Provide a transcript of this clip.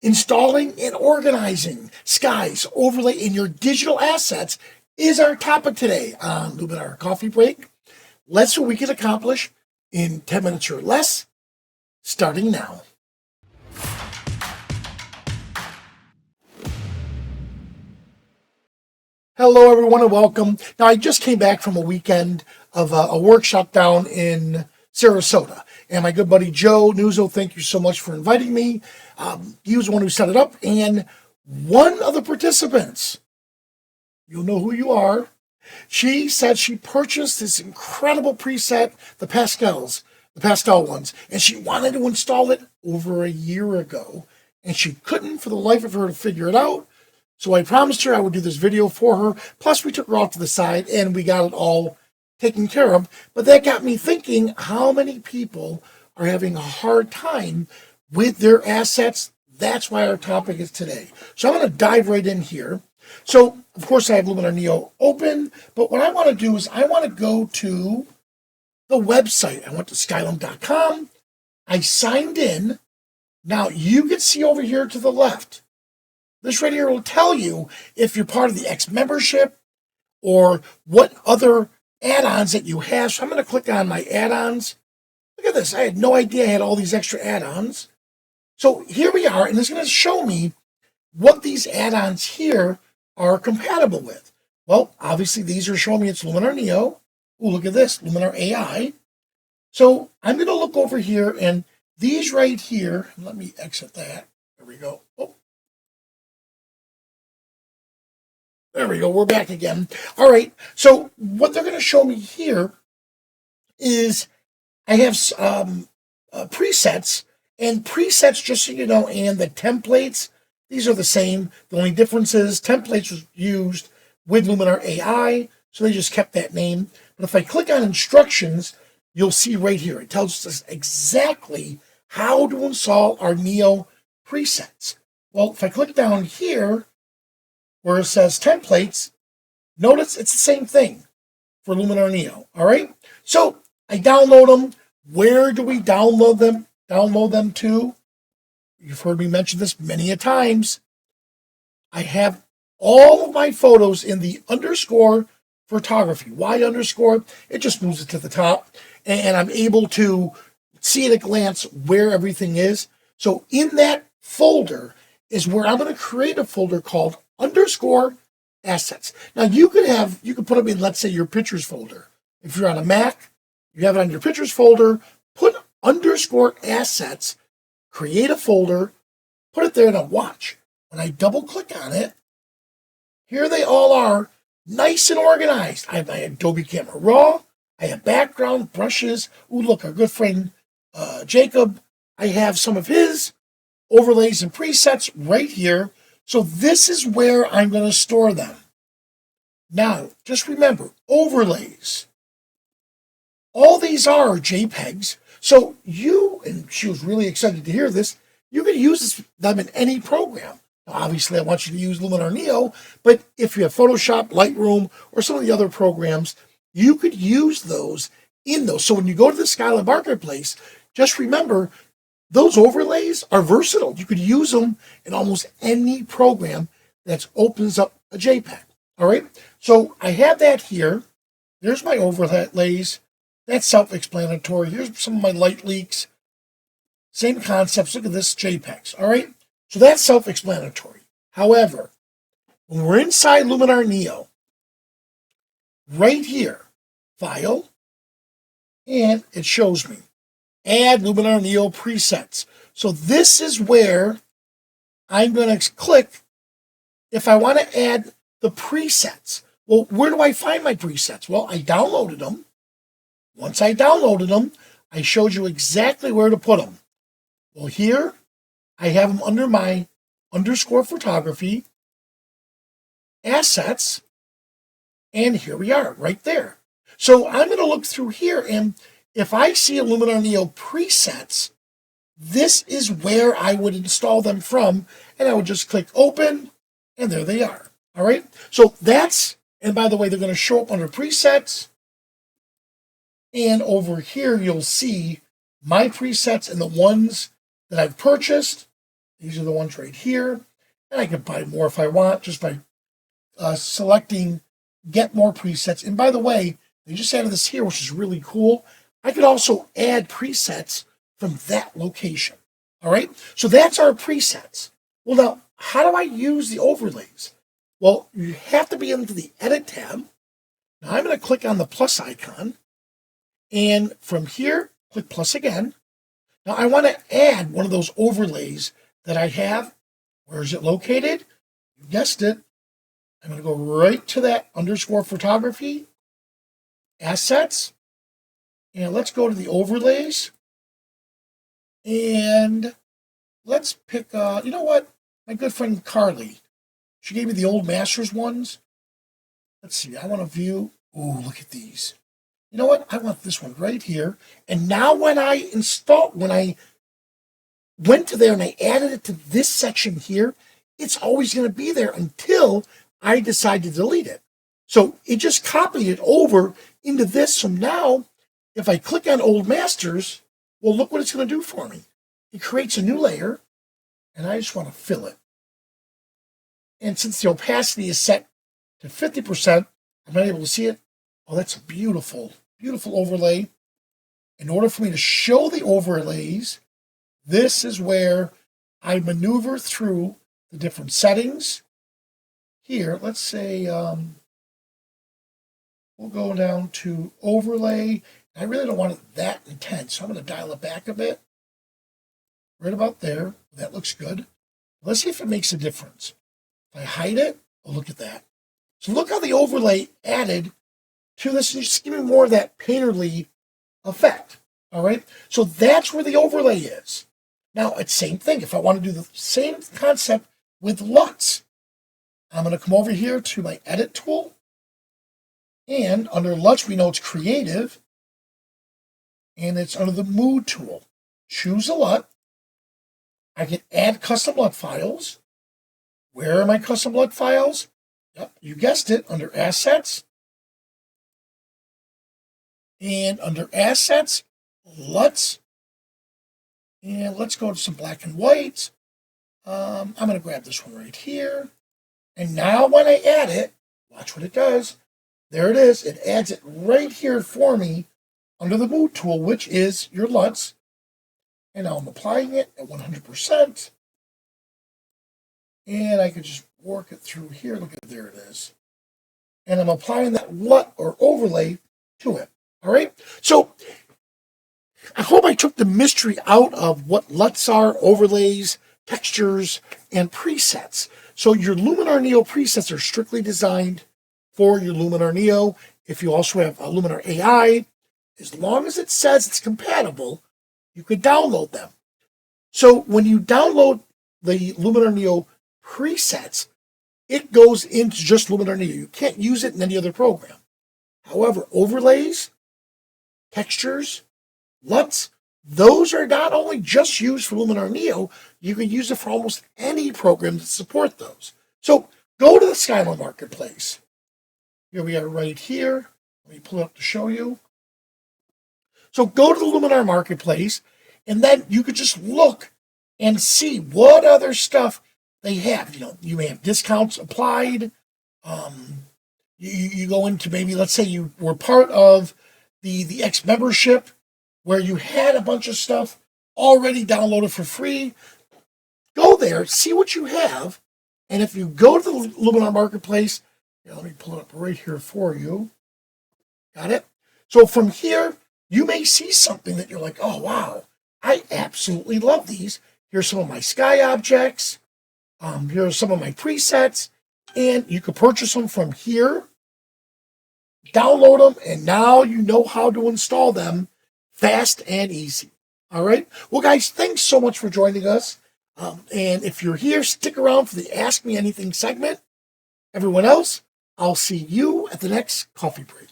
Installing and organizing skies overlay in your digital assets is our topic today on Luminar Coffee Break. Let's see what we can accomplish in 10 minutes or less, starting now. Hello, everyone, and welcome. Now, I just came back from a weekend of a workshop down in Sarasota. And my good buddy Joe Nuzzo, thank you so much for inviting me. He was the one who set it up. And one of the participants, you'll know who you are, she said she purchased this incredible preset, the pastel ones, and she wanted to install it over a year ago. And she couldn't for the life of her to figure it out. So I promised her I would do this video for her. Plus, we took her off to the side and we got it all taken care of. But that got me thinking, how many people are having a hard time with their assets? That's why our topic is today. So I'm going to dive right in here. So, of course, I have Luminar Neo open. But what I want to do is I want to go to the website. I went to Skylum.com. I signed in. Now, you can see over here to the left. This right here will tell you if you're part of the X membership or what other add-ons that you have. So I'm going to click on my add-ons. Look at this. I had no idea I had all these extra add-ons. So here we are, and it's going to show me what these add-ons here are compatible with. Well, obviously, these are showing me it's Luminar Neo. Oh, look at this, Luminar AI. So I'm going to look over here, and these right here, let me exit that. There we go. Oh. There we go. We're back again. All right. So what they're going to show me here is I have presets, and presets, just so you know, and the templates, these are the same. The only difference is templates was used with Luminar AI, so they just kept that name. But if I click on instructions, you'll see right here, it tells us exactly how to install our Neo presets. Well, if I click down here, where it says templates, notice it's the same thing for Luminar Neo, all right? So I download them. Where do we download them? Download them to? You've heard me mention this many a times. I have all of my photos in the underscore photography. Why underscore? It just moves it to the top, and I'm able to see at a glance where everything is. So in that folder is where I'm going to create a folder called underscore assets. Now you could put them in, let's say, your pictures folder. If you're on a Mac, you have it on your pictures folder, put underscore assets, create a folder, put it there, and watch. When I double click on it, here they all are, nice and organized. I have my Adobe Camera Raw, I have background, brushes. Ooh, look, our good friend Jacob, I have some of his overlays and presets right here. So this is where I'm going to store them. Now, just remember, overlays. All these are JPEGs. So you, and she was really excited to hear this, you can use them in any program. Now, obviously, I want you to use Luminar Neo, but if you have Photoshop, Lightroom, or some of the other programs, you could use those in those. So when you go to the Skylum Marketplace, just remember, those overlays are versatile. You could use them in almost any program that opens up a JPEG. All right. So I have that here. There's my overlays. That's self-explanatory. Here's some of my light leaks. Same concepts. Look at this, JPEGs. All right. So that's self-explanatory. However, when we're inside Luminar Neo, right here, File, and it shows me Add Luminar Neo presets. So this is where I'm going to click if I want to add the presets. Well, where do I find my presets? Well, I downloaded them. Once I downloaded them, I showed you exactly where to put them. Well, here I have them under my underscore photography, assets, and here we are right there. So I'm going to look through here, and if I see a Luminar Neo presets, this is where I would install them from, and I would just click open, and there they are. All right. So that's, and by the way, they're going to show up under presets. And over here, you'll see my presets and the ones that I've purchased. These are the ones right here. And I can buy more if I want just by selecting get more presets. And by the way, they just added this here, which is really cool. I could also add presets from that location. All right, so that's our presets. Well, now, how do I use the overlays? Well, you have to be into the Edit tab. Now, I'm going to click on the plus icon. And from here, click plus again. Now, I want to add one of those overlays that I have. Where is it located? You guessed it. I'm going to go right to that underscore photography, assets, and let's go to the overlays. And let's pick, you know what? My good friend Carly, she gave me the old Masters ones. Let's see, I want to view. Ooh, look at these. You know what? I want this one right here. And now when I went to there and I added it to this section here, it's always going to be there until I decide to delete it. So it just copied it over into this. So now if I click on Old Masters, well, look what it's going to do for me. It creates a new layer, and I just want to fill it. And since the opacity is set to 50%, I'm not able to see it. Oh, that's a beautiful, beautiful overlay. In order for me to show the overlays, this is where I maneuver through the different settings. Here, let's say we'll go down to overlay. I really don't want it that intense, so I'm going to dial it back a bit. Right about there. That looks good. Let's see if it makes a difference. If I hide it, oh, look at that. So look how the overlay added to this, and just give me more of that painterly effect. All right, so that's where the overlay is. Now, it's the same thing. If I want to do the same concept with LUTs, I'm going to come over here to my edit tool. And under LUTs, we know it's creative. And it's under the mood tool. Choose a LUT. I can add custom LUT files. Where are my custom LUT files? Yep, you guessed it, under assets. And under assets, LUTs. And let's go to some black and white. I'm going to grab this one right here. And now when I add it, watch what it does. There it is. It adds it right here for me under the mood tool, which is your LUTs. And now I'm applying it at 100%. And I can just work it through here. Look at there it is. And I'm applying that LUT or overlay to it. All right. So I hope I took the mystery out of what LUTs are, overlays, textures, and presets. So your Luminar Neo presets are strictly designed for your Luminar Neo. If you also have a Luminar AI, as long as it says it's compatible, you could download them. So when you download the Luminar Neo presets, it goes into just Luminar Neo. You can't use it in any other program. However, overlays, textures, LUTs, those are not only just used for Luminar Neo, you can use it for almost any program to support those. So go to the Skylum Marketplace. Here we are right here. Let me pull it up to show you. So go to the Luminar Marketplace, and then you could just look and see what other stuff they have. You know, you may have discounts applied. You go into maybe, let's say you were part of the X membership where you had a bunch of stuff already downloaded for free. Go there, see what you have, and if you go to the Luminar Marketplace, let me pull it up right here for you. Got it? So from here, you may see something that you're like, oh, wow, I absolutely love these. Here's some of my sky objects. Here are some of my presets. And you can purchase them from here, download them, and now you know how to install them fast and easy. All right? Well, guys, thanks so much for joining us. And if you're here, stick around for the Ask Me Anything segment. Everyone else, I'll see you at the next coffee break.